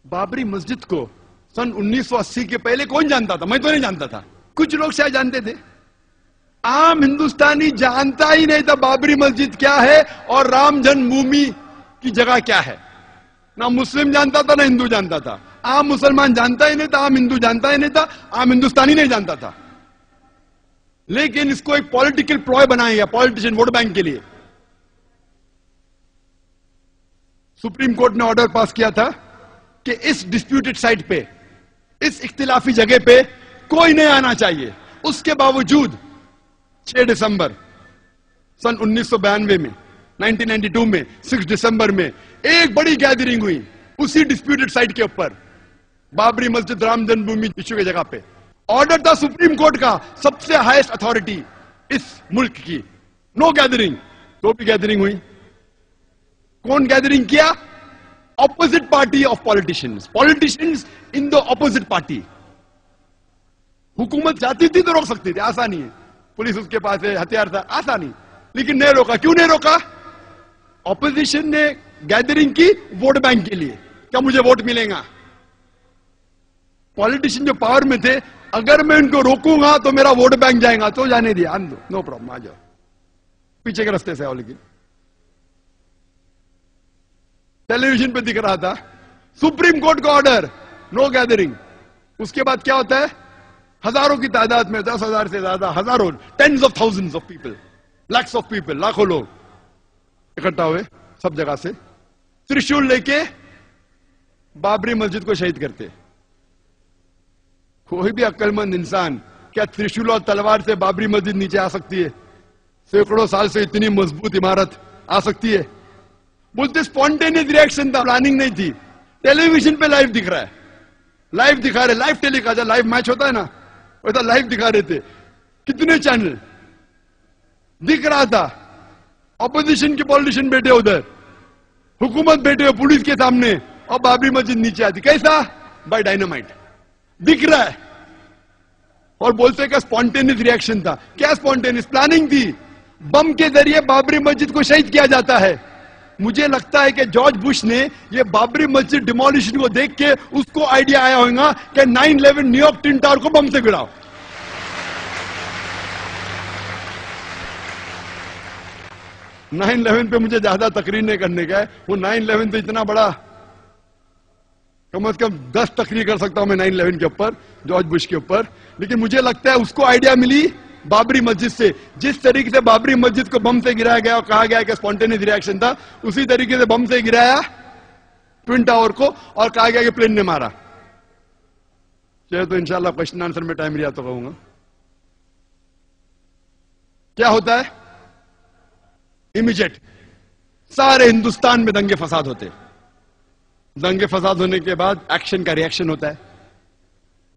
बाबरी मस्जिद को सन 1980 के पहले कौन जानता था? मैं तो नहीं जानता था, कुछ लोग शायद जानते थे। आम हिंदुस्तानी जानता ही नहीं था बाबरी मस्जिद क्या है और राम जन्मभूमि की जगह क्या है। ना मुस्लिम जानता था ना हिंदू जानता था। आम मुसलमान जानता ही नहीं था, आम हिंदू जानता ही नहीं था, आम हिंदुस्तानी नहीं जानता था। लेकिन इसको एक पॉलिटिकल प्लॉय बनाया गया, पॉलिटिशियन वोट बैंक के लिए। सुप्रीम कोर्ट ने ऑर्डर पास किया था कि इस डिस्प्यूटेड साइट पे, इस इख्तिलाफी जगह पे कोई नहीं आना चाहिए। उसके बावजूद 6 दिसंबर सन 1992 में, 1992 में 6 दिसंबर में एक बड़ी गैदरिंग हुई उसी डिस्प्यूटेड साइट के ऊपर, बाबरी मस्जिद राम जन्मभूमि इश्यू की जगह पे। ऑर्डर था सुप्रीम कोर्ट का, सबसे हाईएस्ट अथॉरिटी इस मुल्क की, नो गैदरिंग। तो भी गैदरिंग हुई। कौन गैदरिंग किया? Opposite party of politicians, politicians in the opposite party. हुकूमत चाहती थी तो रोक सकती थी, आसानी है, पुलिस उसके पास है, हथियार था, आसानी, लेकिन नहीं रोका। क्यों नहीं रोका? ऑपोजिशन ने गैदरिंग की वोट बैंक के लिए, क्या मुझे वोट मिलेगा। पॉलिटिशियन जो पावर में थे, अगर मैं इनको रोकूंगा तो मेरा वोट बैंक जाएगा, तो जाने दिया, आन दो, नो प्रॉब्लम, आ जाओ, पीछे के रास्ते से आओ। लेकिन टेलीविजन पे दिख रहा था सुप्रीम कोर्ट का ऑर्डर, नो गैदरिंग। उसके बाद क्या होता है? हजारों की तादाद में, 10,000 से ज्यादा, हजारों, tens of thousands of people, lakhs of people, लाखों लोग इकट्ठा हुए सब जगह से, त्रिशूल लेके बाबरी मस्जिद को शहीद करते। कोई भी अक्लमंद इंसान क्या त्रिशूल और तलवार से बाबरी मस्जिद नीचे आ सकती है? सैकड़ों साल से इतनी मजबूत इमारत आ सकती है? बोलते स्पॉन्टेनियस रिएक्शन था, प्लानिंग नहीं थी। टेलीविजन पे लाइव दिख रहा है, लाइव दिखा रहे, लाइव टेलीकास्ट, लाइव मैच होता है ना, वैसा लाइव दिखा रहे थे, कितने चैनल दिख रहा था। ऑपोजिशन के पॉलिटिशियन बैठे उधर, हुकूमत बैठे हुए पुलिस के सामने, और बाबरी मस्जिद नीचे आती। कैसा? बाय डायनामाइट, दिख रहा है। और बोलते का स्पॉन्टेनियस रिएक्शन था। क्या स्पॉन्टेनियस? प्लानिंग थी। बम के जरिए बाबरी मस्जिद को शहीद किया जाता है। मुझे लगता है कि जॉर्ज बुश ने ये बाबरी मस्जिद डिमोलिशन को देख के उसको आइडिया आया होगा कि 9/11 न्यूयॉर्क ट्विन टावर को बम से गिराओ। नाइन 11 पे मुझे ज्यादा तकरीर नहीं करने का है, वो 9/11 तो इतना बड़ा, कम से कम 10 तकरीर कर सकता हूं मैं 9/11 के ऊपर, जॉर्ज बुश के ऊपर। लेकिन मुझे लगता है उसको आइडिया मिली बाबरी मस्जिद से। जिस तरीके से बाबरी मस्जिद को बम से गिराया गया और कहा गया कि स्पॉन्टेनियस रिएक्शन था, उसी तरीके से बम से गिराया ट्विन टावर को और कहा गया कि प्लेन ने मारा। चाहे तो इंशाल्लाह क्वेश्चन आंसर में टाइम लिया तो कहूंगा। क्या होता है? इमीडिएट सारे हिंदुस्तान में दंगे फसाद होते। दंगे फसाद होने के बाद एक्शन का रिएक्शन होता है,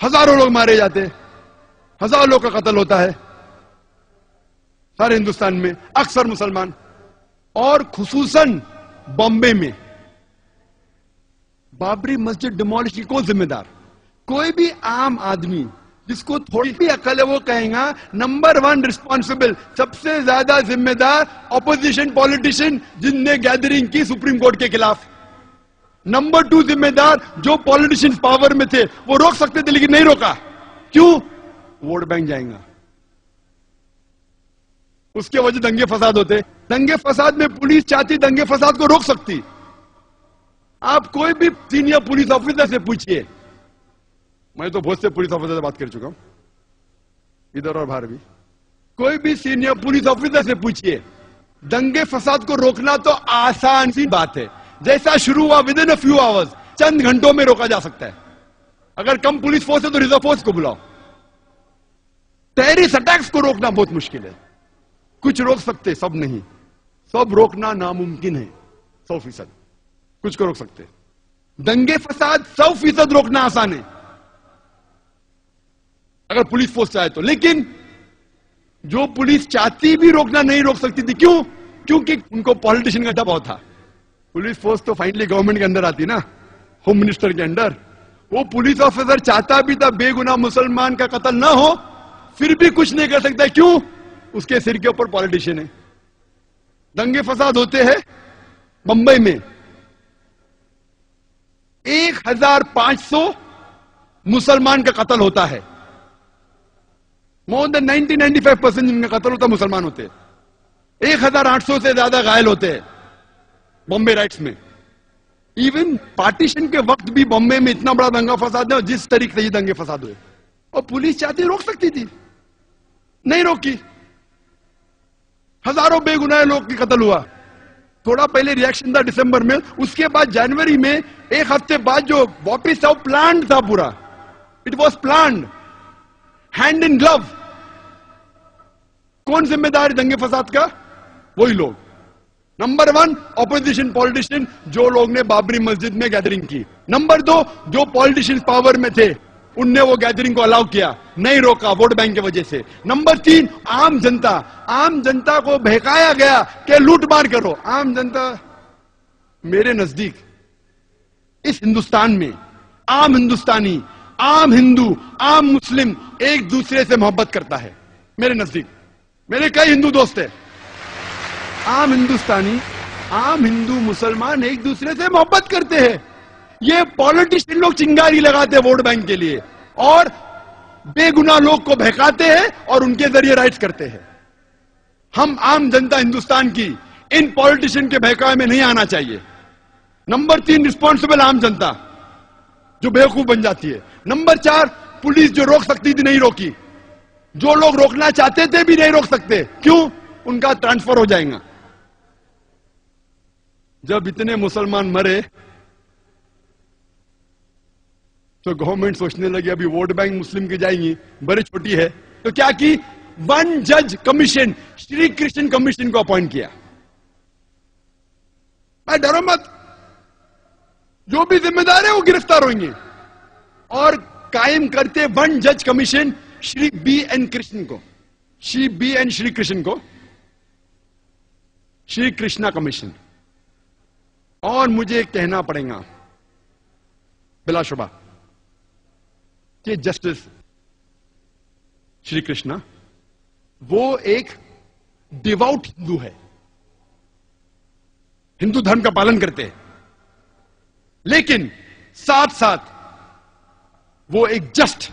हजारों लोग मारे जाते, हजारों लोग का कत्ल होता है सारे हिंदुस्तान में, अक्सर मुसलमान। और खुसूसन बॉम्बे में बाबरी मस्जिद डिमोलिश की कौन जिम्मेदार? कोई भी आम आदमी जिसको थोड़ी भी अकल है वो कहेगा नंबर 1 रिस्पॉन्सिबल, सबसे ज्यादा जिम्मेदार ऑपोजिशन पॉलिटिशियन जिनने गैदरिंग की सुप्रीम कोर्ट के खिलाफ। नंबर 2 जिम्मेदार जो पॉलिटिशियंस पावर में थे, वो रोक सकते थे लेकिन नहीं रोका। क्यों? वोट बैंक जाएगा, उसके वजह दंगे फसाद होते। दंगे फसाद में पुलिस चाहती दंगे फसाद को रोक सकती। आप कोई भी सीनियर पुलिस ऑफिसर से पूछिए, मैं तो बहुत से पुलिस ऑफिसर से बात कर चुका हूं इधर और बाहर भी, कोई भी सीनियर पुलिस ऑफिसर से पूछिए, दंगे फसाद को रोकना तो आसान सी बात है। जैसा शुरू हुआ within a few hours, चंद घंटों में रोका जा सकता है। अगर कम पुलिस फोर्स है तो रिजर्व फोर्स को बुलाओ। टेररिस्ट अटैक्स को रोकना बहुत मुश्किल है। कुछ रोक सकते, सब नहीं। सब रोकना नामुमकिन है 100%। कुछ को रोक सकते। दंगे फसाद 100% रोकना आसान है अगर पुलिस फोर्स चाहे तो। लेकिन जो पुलिस चाहती भी रोकना नहीं रोक सकती थी। क्यों? क्योंकि उनको पॉलिटिशियन का दबाव था। पुलिस फोर्स तो फाइनली गवर्नमेंट के अंदर आती ना, होम मिनिस्टर के अंडर। वो पुलिस ऑफिसर चाहता भी था बेगुनाह मुसलमान का कत्ल ना हो, फिर भी कुछ नहीं कर सकता। क्यों? उसके सिर के ऊपर पॉलिटिशियन है। दंगे फसाद होते हैं बंबई में, एक 1500 मुसलमान का कत्ल होता है। मोर देन 90-95% जिनका कत्ल होता है मुसलमान होते हैं। 1800 से ज्यादा घायल होते हैं बॉम्बे राइट्स में। इवन पार्टीशन के वक्त भी बॉम्बे में इतना बड़ा दंगा फसाद है, जिस तरीके से ये दंगे फसाद हुए, और पुलिस चाहती रोक सकती थी, नहीं रोकी। हजारों बेगुनाह लोग की कत्ल हुआ। थोड़ा पहले रिएक्शन था दिसंबर में, उसके बाद जनवरी में, एक हफ्ते बाद जो वापिस आओ प्लान था पूरा, it was plan, hand in glove. कौन जिम्मेदार है दंगे फसाद का? वही लोग। नंबर 1 ऑपोजिशन पॉलिटिशियन, जो लोग ने बाबरी मस्जिद में गैदरिंग की। नंबर 2 जो पॉलिटिशियंस पावर में थे, उनने वो गैदरिंग को अलाउ किया, नहीं रोका वोट बैंक की वजह से। नंबर 3 आम जनता, आम जनता को बहकाया गया कि लूट मार करो। आम जनता, मेरे नजदीक इस हिंदुस्तान में आम हिंदुस्तानी, आम हिंदू, आम मुस्लिम एक दूसरे से मोहब्बत करता है। मेरे नजदीक, मेरे कई हिंदू दोस्त हैं, आम हिंदुस्तानी, आम हिंदू मुसलमान एक दूसरे से मोहब्बत करते हैं। ये पॉलिटिशियन लोग चिंगारी लगाते हैं वोट बैंक के लिए, और बेगुनाह लोग को बहकाते हैं और उनके जरिए राइट्स करते हैं। हम आम जनता हिंदुस्तान की इन पॉलिटिशियन के बहकावे में नहीं आना चाहिए। नंबर 3 रिस्पॉन्सिबल आम जनता, जो बेवकूफ बन जाती है। नंबर 4 पुलिस, जो रोक सकती थी नहीं रोकी, जो लोग रोकना चाहते थे भी नहीं रोक सकते। क्यों? उनका ट्रांसफर हो जाएगा। जब इतने मुसलमान मरे तो गवर्नमेंट सोचने लगी अभी वोट बैंक मुस्लिम की जाएंगी, बड़ी छोटी है, तो क्या की, 1 जज कमीशन, श्री कृष्ण कमीशन को अपॉइंट किया। मैं डरो मत, जो भी जिम्मेदार है वो गिरफ्तार होंगे। और कायम करते 1 जज कमीशन श्री B.N. कृष्ण को, श्री B.N. श्री कृष्ण को श्री कृष्णा कमीशन। और मुझे कहना पड़ेगा बिलाशुबा कि जस्टिस श्री कृष्णा वो एक डिवाउट हिंदू है, हिंदू धर्म का पालन करते हैं, लेकिन साथ साथ वो एक जस्ट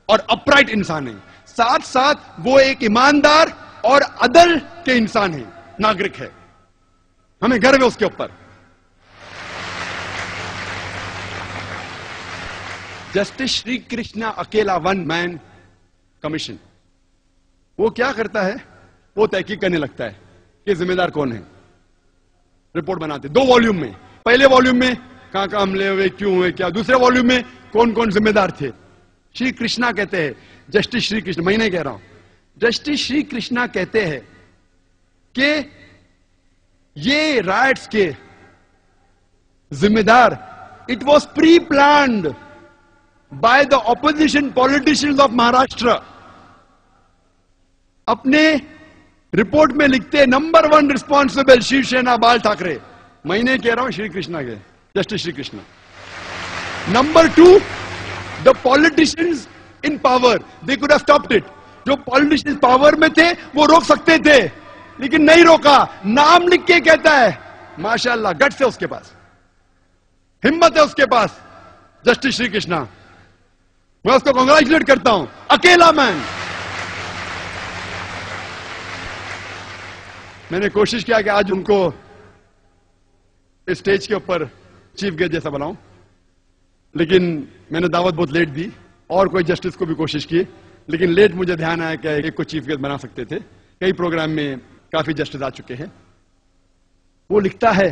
और अपराइट इंसान है। साथ साथ वो एक ईमानदार और अदल के इंसान है, नागरिक है। हमें गर्व है उसके ऊपर। जस्टिस श्री कृष्णा अकेला 1 मैन कमीशन, वो क्या करता है? वो तहकीक करने लगता है कि जिम्मेदार कौन है। रिपोर्ट बनाते 2 वॉल्यूम में। पहले वॉल्यूम में कहां हमले हुए, क्यों हुए, क्या। दूसरे वॉल्यूम में कौन कौन जिम्मेदार थे। श्री कृष्णा कहते हैं, जस्टिस श्री कृष्ण, मैं नहीं कह रहा हूं, जस्टिस श्री कृष्णा कहते हैं कि ये राइट्स के जिम्मेदार, it was pre planned by the opposition politicians of Maharashtra. अपने रिपोर्ट में लिखते नंबर 1 रिस्पॉन्सिबल शिवसेना बाल ठाकरे। मैं नहीं कह रहा हूं, श्री कृष्णा के, justice Shri Krishna. Number 2 the politicians in power, they could have stopped it. जो पॉलिटिशियंस पावर में थे वो रोक सकते थे, लेकिन नहीं रोका। नाम लिख के कहता है, माशाअल्लाह, गट्स है उसके पास, हिम्मत है उसके पास, जस्टिस श्री कृष्णा। मैं उसको कांग्रेचुलेट करता हूं, अकेला मैन। मैंने कोशिश किया कि आज उनको स्टेज के ऊपर चीफ गेस्ट जैसा बनाऊं, लेकिन मैंने दावत बहुत लेट दी, और कोई जस्टिस को भी कोशिश की, लेकिन लेट मुझे ध्यान आया कि एक को चीफ गेस्ट बना सकते थे। कई प्रोग्राम में काफी जस्टिस आ चुके हैं। वो लिखता है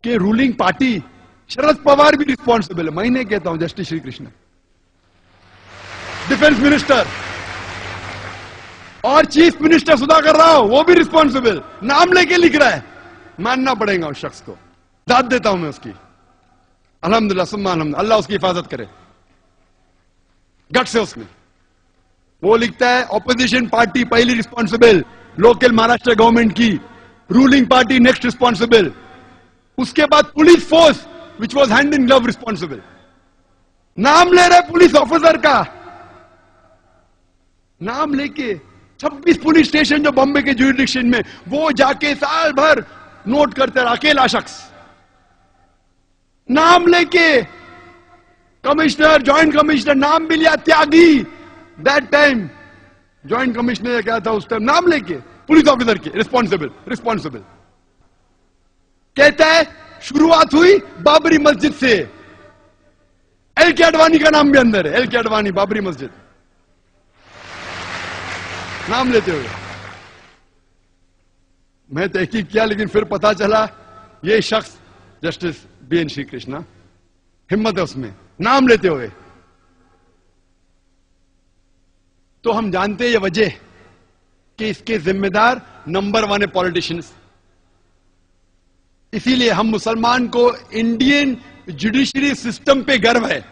कि रूलिंग पार्टी, शरद पवार भी रिस्पॉन्सिबल है। मैं नहीं कहता हूं, justice Shri Krishna, defence minister और चीफ मिनिस्टर सुधाकर राव, वो भी रिस्पॉन्सिबल, नाम लेके लिख रहा है। मानना पड़ेगा उस शख्स को, दाद देता हूं मैं उसकी। अल्हम्दुलिल्लाह सुम्मा अल्हम्दुलिल्लाह, अल्लाह उसकी हिफाजत करे, गट से उसमें। वो लिखता है ऑपोजिशन पार्टी पहली रिस्पॉन्सिबल, लोकल महाराष्ट्र गवर्नमेंट की, रूलिंग पार्टी नेक्स्ट रिस्पॉन्सिबल, उसके बाद police force which was hand in glove responsible. नाम ले रहे पुलिस ऑफिसर का, नाम लेके 26 पुलिस स्टेशन जो बॉम्बे के ज्यूरिडिक्शन में, वो जाके साल भर नोट करते रहा, अकेला शख्स नाम लेके कमिश्नर, ज्वाइंट कमिश्नर, नाम भी लिया, त्यागी। दैट टाइम ज्वाइंट कमिश्नर क्या था उस टाइम, नाम लेके, पुलिस ऑफिसर के, रिस्पॉन्सिबल कहता है शुरुआत हुई बाबरी मस्जिद से। एल के अडवाणी का नाम भी अंदर है, एल के अडवाणी, बाबरी मस्जिद नाम लेते हुए। मैं तहकीक किया, लेकिन फिर पता चला ये शख्स जस्टिस बीएन श्री कृष्णा, हिम्मत है उसमें नाम लेते हुए। तो हम जानते हैं ये वजह कि इसके जिम्मेदार नंबर 1 है पॉलिटिशियंस। इसीलिए हम मुसलमान को इंडियन जुडिशरी सिस्टम पे गर्व है,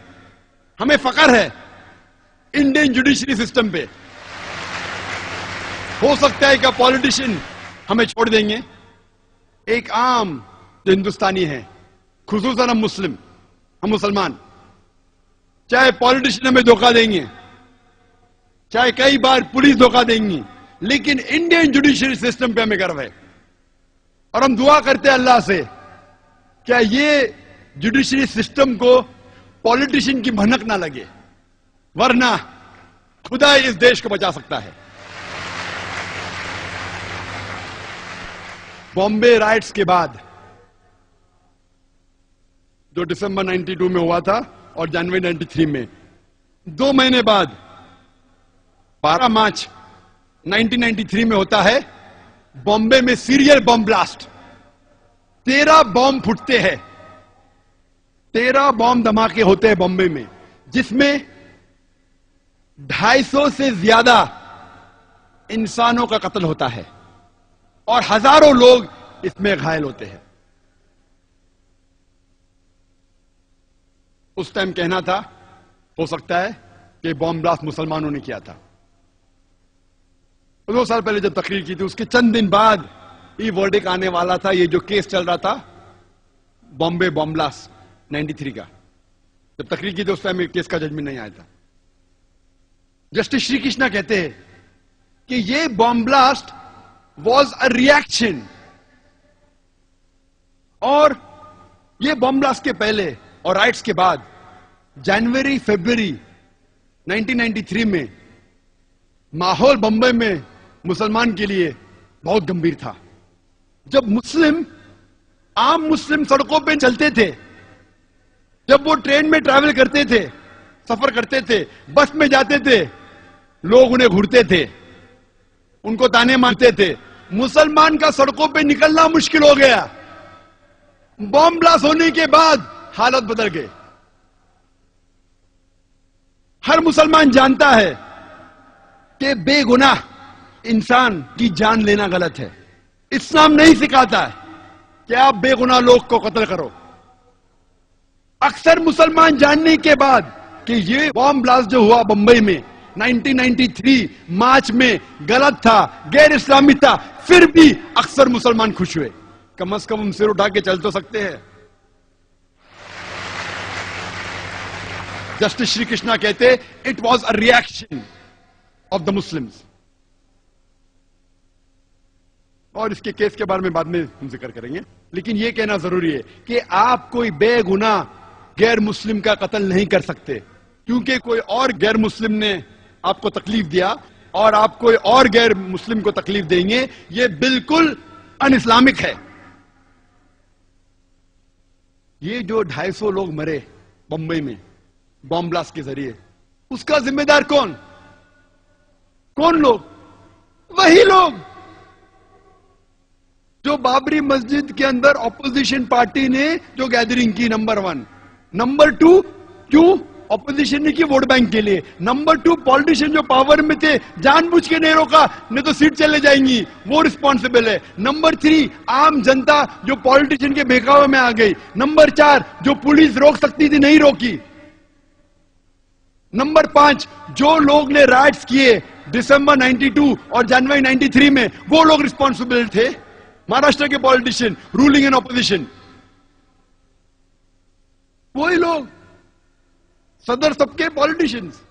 हमें फख्र है इंडियन जुडिशरी सिस्टम पे। हो सकता है कि पॉलिटिशियन हमें छोड़ देंगे, एक आम जो हिंदुस्तानी है, खुसूसन हम मुसलमान, चाहे पॉलिटिशियन हमें धोखा देंगे, चाहे कई बार पुलिस धोखा देंगी, लेकिन इंडियन जुडिशरी सिस्टम पे हमें गर्व है। और हम दुआ करते हैं अल्लाह से, क्या ये जुडिशरी सिस्टम को पॉलिटिशियन की भनक ना लगे, वरना खुदा इस देश को बचा सकता है। बॉम्बे राइट्स के बाद जो दिसंबर 92 में हुआ था और जनवरी 93 में, 2 महीने बाद 12 मार्च 1993 में होता है बॉम्बे में सीरियल बॉम्ब ब्लास्ट। 13 बॉम्ब फूटते हैं, 13 बॉम्ब धमाके होते हैं बॉम्बे में, जिसमें 250 से ज्यादा इंसानों का कत्ल होता है और हजारों लोग इसमें घायल होते हैं। उस टाइम कहना था, हो सकता है कि बॉम्ब ब्लास्ट मुसलमानों ने किया था। 2 साल पहले जब तकरीर की थी, उसके चंद दिन बाद ये वर्डिक आने वाला था। ये जो केस चल रहा था बॉम्बे बॉम्ब ब्लास्ट 93 का, जब तकरीर की थी उस टाइम केस का जजमेंट नहीं आया था। जस्टिस श्री कृष्णा कहते हैं कि ये bomb blast was a reaction, और ये बॉम्ब ब्लास्ट के पहले और राइट्स के बाद जनवरी फरवरी 1993 में माहौल बंबई में मुसलमान के लिए बहुत गंभीर था। जब आम मुस्लिम सड़कों पे चलते थे, जब वो ट्रेन में ट्रैवल करते थे, सफर करते थे, बस में जाते थे, लोग उन्हें घूरते थे, उनको ताने मारते थे। मुसलमान का सड़कों पे निकलना मुश्किल हो गया। बॉम्ब ब्लास्ट होने के बाद हालत बदल गई। हर मुसलमान जानता है कि बेगुनाह इंसान की जान लेना गलत है। इस्लाम नहीं सिखाता है कि आप बेगुनाह लोग को कत्ल करो। अक्सर मुसलमान जानने के बाद कि ये बॉम्ब ब्लास्ट जो हुआ बंबई में 1993 मार्च में गलत था, गैर इस्लामी था, फिर भी अक्सर मुसलमान खुश हुए। कम से कम हम सिर उठा के चल तो सकते हैं। जस्टिस श्री कृष्णा कहते it was a reaction of the Muslims. और इसके केस के बारे में बाद में हम जिक्र करेंगे, लेकिन यह कहना जरूरी है कि आप कोई बेगुनाह गैर मुस्लिम का कत्ल नहीं कर सकते, क्योंकि कोई और गैर मुस्लिम ने आपको तकलीफ दिया और आप कोई और गैर मुस्लिम को तकलीफ देंगे, यह बिल्कुल अन इस्लामिक है। ये जो 250 लोग मरे बंबई में बॉम्ब ब्लास्ट के जरिए, उसका जिम्मेदार कौन लोग? वही लोग जो बाबरी मस्जिद के अंदर ऑपोजिशन पार्टी ने जो गैदरिंग की, नंबर 1। नंबर 2, क्यों ऑपोजिशन ने की? वोट बैंक के लिए। नंबर 2, पॉलिटिशियन जो पावर में थे जानबूझ के नहीं रोका, नहीं तो सीट चले जाएंगी, वो रिस्पॉन्सिबल है। नंबर 3, आम जनता जो पॉलिटिशियन के बहकावे में आ गई। नंबर 4, जो पुलिस रोक सकती थी नहीं रोकी। नंबर 5, जो लोग ने राइट्स किए दिसंबर 92 और जनवरी 93 में, वो लोग रिस्पॉन्सिबल थे। महाराष्ट्र के पॉलिटिशियन, रूलिंग एंड ऑपोजिशन, वही लोग, सदर सबके पॉलिटिशियंस।